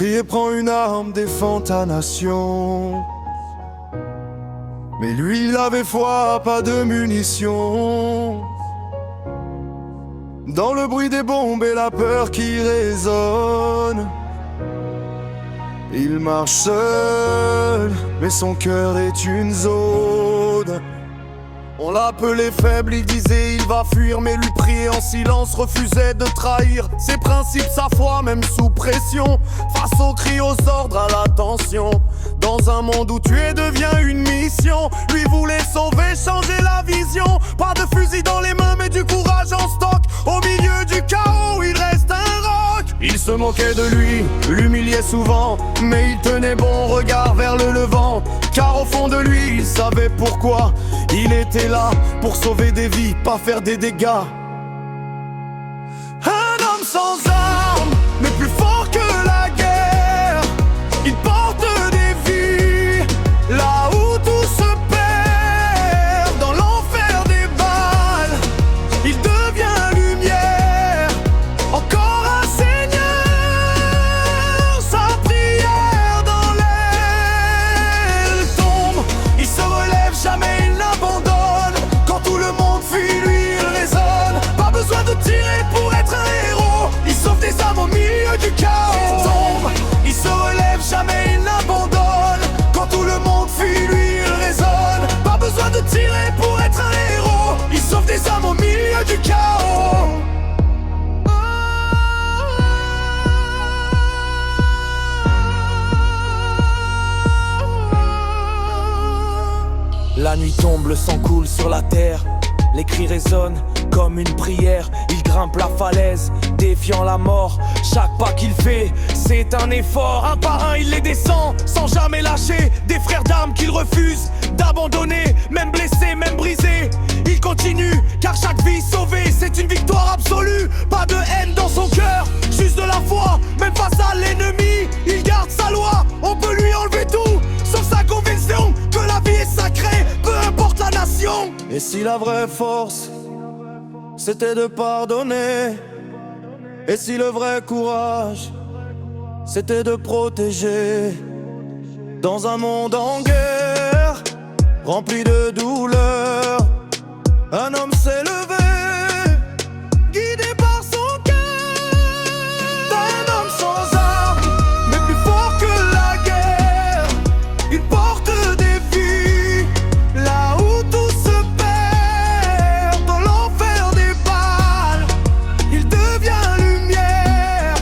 Crie et prends une arme, défends ta nation. Mais lui, il avait foi, pas de munitions. Dans le bruit des bombes et la peur qui résonne, il marche seul, mais son cœur est une zone. On l'appelait faible, il disait il va fuir, mais lui prier en silence refusait de trahir ses principes, sa foi, même sous pression. Face aux cris, aux ordres, à l'attention. Dans un monde où tuer devient une mission, lui voulait sauver, changer la vision. Pas de fusil dans les mains, mais du courage en stock. Au milieu du chaos, il reste un roc. Il se moquait de lui, l'humiliait souvent, mais il tenait bon regard vers le levant. Car au fond de lui, il savait pourquoi. Il était là pour sauver des vies, pas faire des dégâts. Un homme sans armes, mais plus fort que la guerre. Il porte des vies, là où tout se perd. Dans l'enfer des balles, il devient lumière. Encore un Seigneur, sa prière dans l'air. Il tombe, il se relève, jamais il n'abandonne. Quand tout le monde fuit, lui il résonne. Pas besoin de tirer pour être un héros. Il sauve des âmes au milieu du chaos. Il tombe, il se relève, jamais il n'abandonne. Quand tout le monde fuit, lui il résonne. Pas besoin de tirer pour être un héros. Il sauve des âmes au milieu du chaos. La nuit tombe, le sang coule sur la terre. Les cris résonnent comme une prière. Il grimpe la falaise, défiant la mort. Chaque pas qu'il fait, c'est un effort. Un par un, il les descend, sans jamais lâcher. Des frères d'armes qu'il refuse d'abandonner. Même blessé, même brisé, il continue. Car chaque vie sauvée, c'est une victoire absolue. Pas de haine dans son cœur, juste de la foi. Même face à l'ennemi, il garde sa loi. On peut lui enlever tout, sauf sa conviction que la vie est sacrée, peu importe la nation. Et si la vraie force, c'était de pardonner? Et si le vrai courage, c'était de protéger? Dans un monde en guerre, rempli de douleur, un homme s'est levé, guidé par son cœur. Un homme sans armes, mais plus fort que la guerre. Il porte des vies, là où tout se perd. Dans l'enfer des balles, il devient lumière.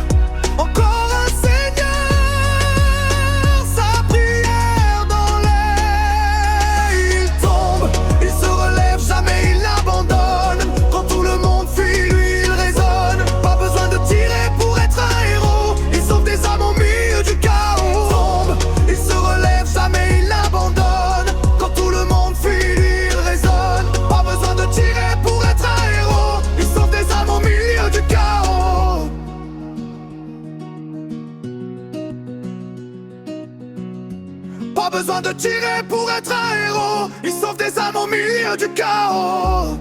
Encore un Seigneur, sa prière dans l'air. Il tombe, il se relève, jamais il n'abandonne. Quand tout le monde fuit, lui il résonne. Pas besoin de tirer pour être un héros. Il sauve des âmes au milieu du chaos. Il tombe, il se relève, jamais il n'abandonne. Quand tout le monde fuit, lui il résonne. Pas besoin de tirer pour être un héros. Il sauve des âmes au milieu du chaos. Pas besoin de tirer pour être un héros. Il sauve des âmes au milieu du chaos.